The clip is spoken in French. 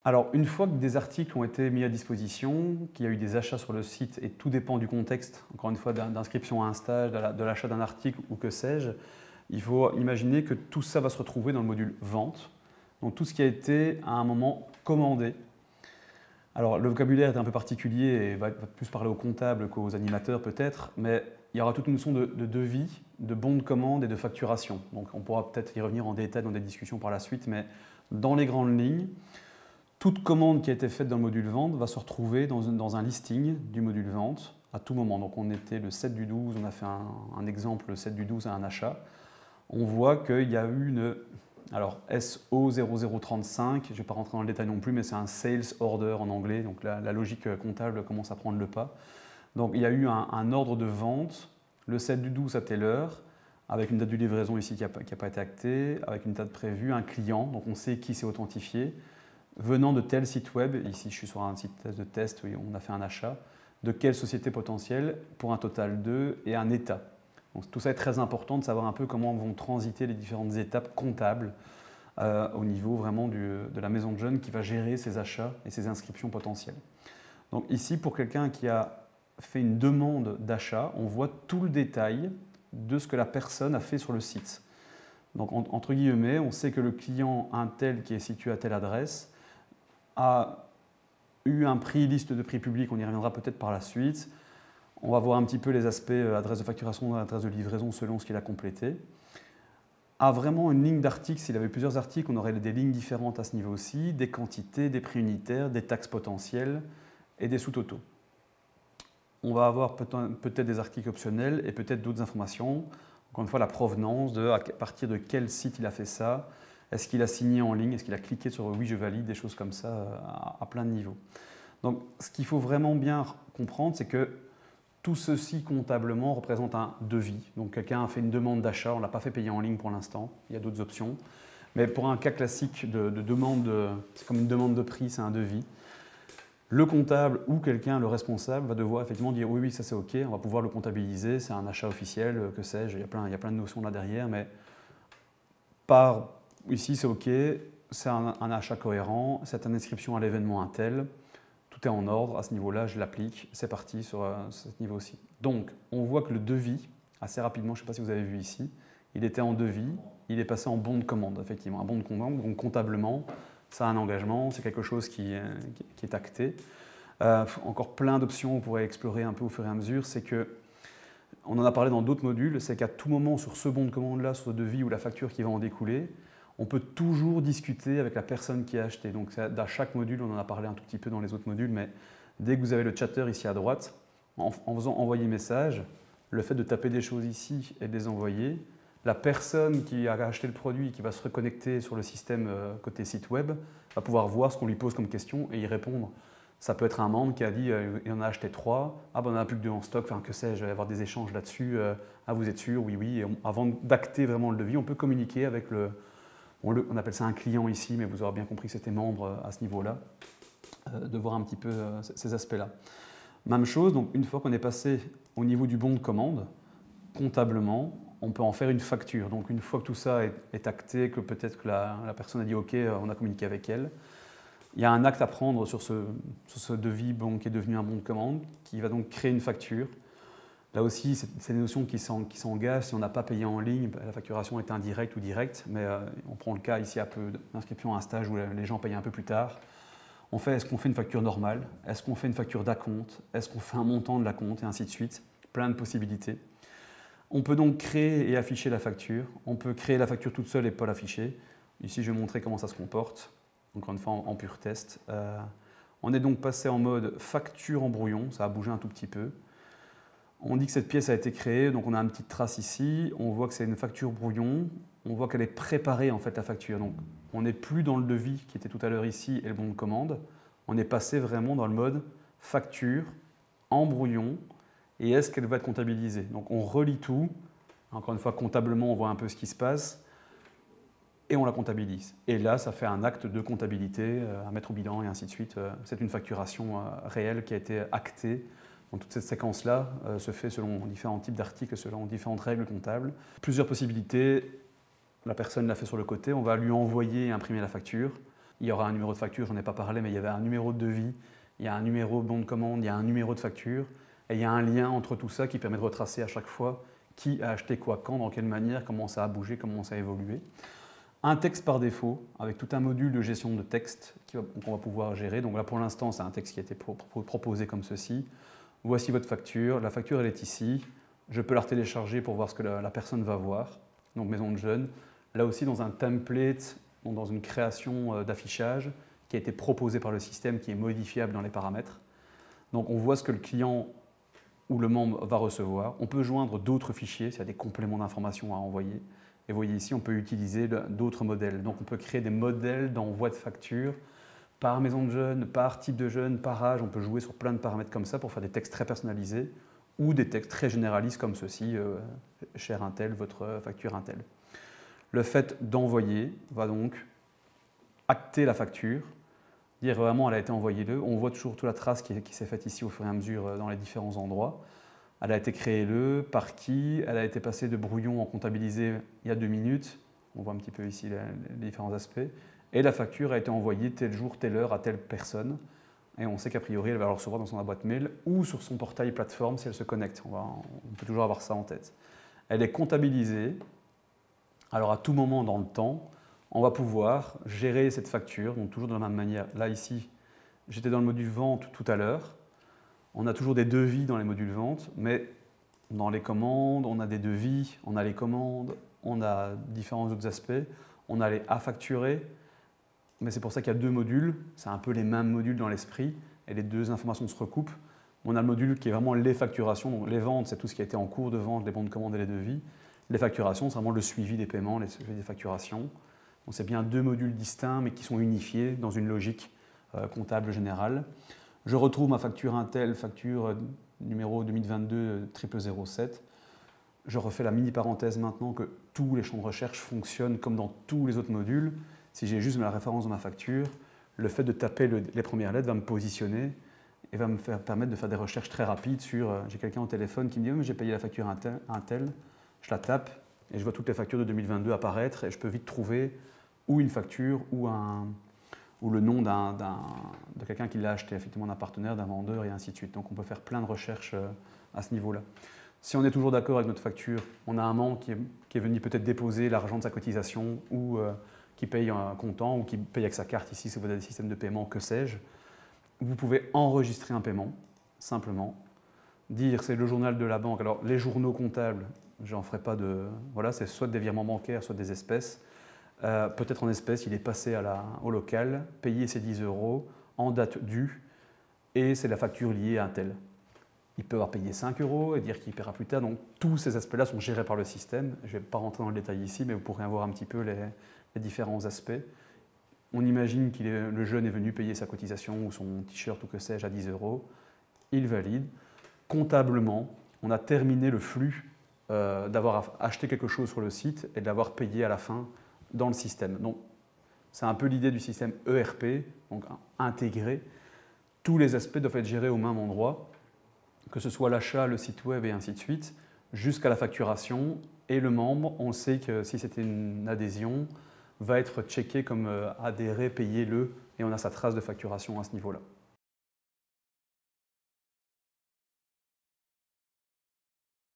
Alors, une fois que des articles ont été mis à disposition, qu'il y a eu des achats sur le site, et tout dépend du contexte, encore une fois, d'inscription à un stage, de l'achat d'un article ou que sais-je, il faut imaginer que tout ça va se retrouver dans le module vente. Donc tout ce qui a été à un moment commandé. Alors le vocabulaire est un peu particulier et va plus parler aux comptables qu'aux animateurs peut-être, mais il y aura toute une notion de devis, de bon de commande et de facturation. Donc on pourra peut-être y revenir en détail dans des discussions par la suite, mais dans les grandes lignes, toute commande qui a été faite dans le module vente va se retrouver dans un listing du module vente à tout moment. Donc on était le 7 du 12, on a fait un exemple, le 7 du 12 à un achat. On voit qu'il y a eu alors SO0035, je ne vais pas rentrer dans le détail non plus, mais c'est un Sales Order en anglais, donc la logique comptable commence à prendre le pas. Donc il y a eu un ordre de vente, le 7 du 12 à telle heure, avec une date de livraison ici qui n'a pas été actée, avec une date prévue, un client, donc on sait qui s'est authentifié, venant de tel site web, ici je suis sur un site de test où on a fait un achat, de quelle société potentielle pour un total de et un état. Donc, tout ça est très important de savoir un peu comment vont transiter les différentes étapes comptables au niveau vraiment de la maison de jeunes qui va gérer ses achats et ses inscriptions potentielles. Donc ici, pour quelqu'un qui a fait une demande d'achat, on voit tout le détail de ce que la personne a fait sur le site. Donc entre guillemets, on sait que le client un tel qui est situé à telle adresse a eu un prix, liste de prix publics, on y reviendra peut-être par la suite. On va voir un petit peu les aspects adresse de facturation, adresse de livraison selon ce qu'il a complété. A vraiment une ligne d'articles, s'il avait plusieurs articles, on aurait des lignes différentes à ce niveau aussi, des quantités, des prix unitaires, des taxes potentielles et des sous-totaux. On va avoir peut-être des articles optionnels et peut-être d'autres informations. Encore une fois, la provenance, à partir de quel site il a fait ça, est-ce qu'il a signé en ligne, est-ce qu'il a cliqué sur oui je valide, des choses comme ça à plein de niveaux. Donc ce qu'il faut vraiment bien comprendre, c'est que tout ceci comptablement représente un devis. Donc quelqu'un a fait une demande d'achat, on ne l'a pas fait payer en ligne pour l'instant, il y a d'autres options. Mais pour un cas classique de demande, c'est comme une demande de prix, c'est un devis. Le comptable ou quelqu'un, le responsable, va devoir effectivement dire oui, ça c'est OK, on va pouvoir le comptabiliser, c'est un achat officiel, que sais-je, il y a plein de notions là derrière, mais ici c'est OK, c'est un achat cohérent, c'est une inscription à l'événement un tel. Tout est en ordre, à ce niveau-là, je l'applique, c'est parti sur ce niveau-ci. Donc, on voit que le devis, assez rapidement, je ne sais pas si vous avez vu ici, il était en devis, il est passé en bon de commande, effectivement. Un bon de commande, donc comptablement, ça a un engagement, c'est quelque chose qui est acté. Encore plein d'options, on pourrait explorer un peu au fur et à mesure, c'est que, on en a parlé dans d'autres modules, c'est qu'à tout moment, sur ce bon de commande-là, sur ce devis ou la facture qui va en découler, on peut toujours discuter avec la personne qui a acheté. Donc dans chaque module, on en a parlé un tout petit peu dans les autres modules, mais dès que vous avez le chatter ici à droite, en faisant envoyer message, le fait de taper des choses ici et de les envoyer, la personne qui a acheté le produit et qui va se reconnecter sur le système côté site web va pouvoir voir ce qu'on lui pose comme question et y répondre. Ça peut être un membre qui a dit il en a acheté 3, ah ben on n'en a plus que 2 en stock, enfin que sais-je, il va y avoir des échanges là-dessus, ah vous êtes sûr, oui, oui. Et avant d'acter vraiment le devis, on peut communiquer avec on appelle ça un client ici, mais vous aurez bien compris que c'était membre à ce niveau-là, de voir un petit peu ces aspects-là. Même chose, donc une fois qu'on est passé au niveau du bon de commande, comptablement, on peut en faire une facture. Donc une fois que tout ça est acté, que peut-être que la personne a dit OK, on a communiqué avec elle, il y a un acte à prendre sur ce devis qui est devenu un bon de commande, qui va donc créer une facture. Là aussi, c'est des notions qui s'engagent. Si on n'a pas payé en ligne, la facturation est indirecte ou directe, mais on prend le cas ici un peu d'inscription à un stage où les gens payent un peu plus tard. Est-ce qu'on fait une facture normale? Est-ce qu'on fait une facture d'acompte? Est-ce qu'on fait un montant de l'acompte? Et ainsi de suite. Plein de possibilités. On peut donc créer et afficher la facture. On peut créer la facture toute seule et pas l'afficher. Ici, je vais montrer comment ça se comporte. Encore une fois, en pur test. On est donc passé en mode facture en brouillon. Ça a bougé un tout petit peu. On dit que cette pièce a été créée, donc on a une petite trace ici, on voit que c'est une facture brouillon, on voit qu'elle est préparée en fait la facture. Donc on n'est plus dans le devis qui était tout à l'heure ici et le bon de commande, on est passé vraiment dans le mode facture en brouillon et est-ce qu'elle va être comptabilisée. Donc on relit tout, encore une fois comptablement on voit un peu ce qui se passe et on la comptabilise. Et là ça fait un acte de comptabilité à mettre au bilan et ainsi de suite. C'est une facturation réelle qui a été actée. Donc, toute cette séquence-là se fait selon différents types d'articles, selon différentes règles comptables. Plusieurs possibilités, la personne l'a fait sur le côté, on va lui envoyer et imprimer la facture. il y aura un numéro de facture, j'en ai pas parlé, mais il y avait un numéro de devis, il y a un numéro de bon de commande, il y a un numéro de facture, et il y a un lien entre tout ça qui permet de retracer à chaque fois qui a acheté quoi, quand, dans quelle manière, comment ça a bougé, comment ça a évolué. Un texte par défaut, avec tout un module de gestion de texte qu'on va pouvoir gérer. Donc là, pour l'instant, c'est un texte qui a été proposé comme ceci. Voici votre facture. La facture, elle est ici. Je peux la télécharger pour voir ce que la personne va voir. Donc Maison de Jeunes. Là aussi, dans un template, dans une création d'affichage qui a été proposée par le système, qui est modifiable dans les paramètres. Donc on voit ce que le client ou le membre va recevoir. On peut joindre d'autres fichiers s'il y a des compléments d'informations à envoyer. Et vous voyez ici, on peut utiliser d'autres modèles. Donc on peut créer des modèles d'envoi de facture par maison de jeunes, par type de jeunes, par âge. On peut jouer sur plein de paramètres comme ça pour faire des textes très personnalisés ou des textes très généralistes comme ceci, cher un tel, votre facture un tel. Le fait d'envoyer va donc acter la facture, dire vraiment elle a été envoyée le. On voit toujours toute la trace qui s'est faite ici au fur et à mesure dans les différents endroits. Elle a été créée le, par qui, elle a été passée de brouillon en comptabilisé il y a 2 minutes. On voit un petit peu ici les différents aspects. Et la facture a été envoyée tel jour, telle heure à telle personne. Et on sait qu'a priori, elle va le recevoir dans son boîte mail ou sur son portail plateforme si elle se connecte. On peut toujours avoir ça en tête. Elle est comptabilisée. Alors à tout moment dans le temps, on va pouvoir gérer cette facture, donc toujours de la même manière. Là, ici, j'étais dans le module vente tout à l'heure. On a toujours des devis dans les modules vente, mais dans les commandes, on a des devis, on a les commandes, on a différents autres aspects. On a les à facturer, mais c'est pour ça qu'il y a 2 modules. C'est un peu les mêmes modules dans l'esprit, et les 2 informations se recoupent. On a le module qui est vraiment les facturations. Donc les ventes, c'est tout ce qui a été en cours de vente, les bons de commande et les devis. Les facturations, c'est vraiment le suivi des paiements, le suivi des facturations. Donc c'est bien 2 modules distincts, mais qui sont unifiés dans une logique comptable générale. Je retrouve ma facture Intel, facture numéro 2022 0007. Je refais la mini parenthèse maintenant que tous les champs de recherche fonctionnent comme dans tous les autres modules. Si j'ai juste la référence de ma facture, le fait de taper les premières lettres va me positionner et va me permettre de faire des recherches très rapides sur j'ai quelqu'un au téléphone qui me dit oh, j'ai payé la facture Intel, je la tape et je vois toutes les factures de 2022 apparaître et je peux vite trouver ou une facture ou le nom de quelqu'un qui l'a acheté, effectivement d'un partenaire, d'un vendeur et ainsi de suite. Donc on peut faire plein de recherches à ce niveau-là. Si on est toujours d'accord avec notre facture, on a un membre qui est venu peut-être déposer l'argent de sa cotisation ou qui paye un comptant ou qui paye avec sa carte ici si vous avez des systèmes de paiement, que sais-je. Vous pouvez enregistrer un paiement, simplement. Dire c'est le journal de la banque. Alors les journaux comptables, j'en ferai pas de... Voilà, c'est soit des virements bancaires, soit des espèces. Peut-être en espèces, il est passé au local, payé ses 10 € en date due et c'est la facture liée à un tel. Il peut avoir payé 5 € et dire qu'il paiera plus tard. Donc tous ces aspects-là sont gérés par le système. Je ne vais pas rentrer dans le détail ici, mais vous pourrez voir un petit peu les différents aspects. On imagine que le jeune est venu payer sa cotisation ou son t-shirt ou que sais-je à 10 €. Il valide. Comptablement, on a terminé le flux d'avoir acheté quelque chose sur le site et de l'avoir payé à la fin dans le système. Donc, c'est un peu l'idée du système ERP, donc intégré. Tous les aspects doivent être gérés au même endroit, que ce soit l'achat, le site web et ainsi de suite, jusqu'à la facturation. Et le membre, on sait que si c'était une adhésion, va être checké comme adhéré, payé le, et on a sa trace de facturation à ce niveau-là.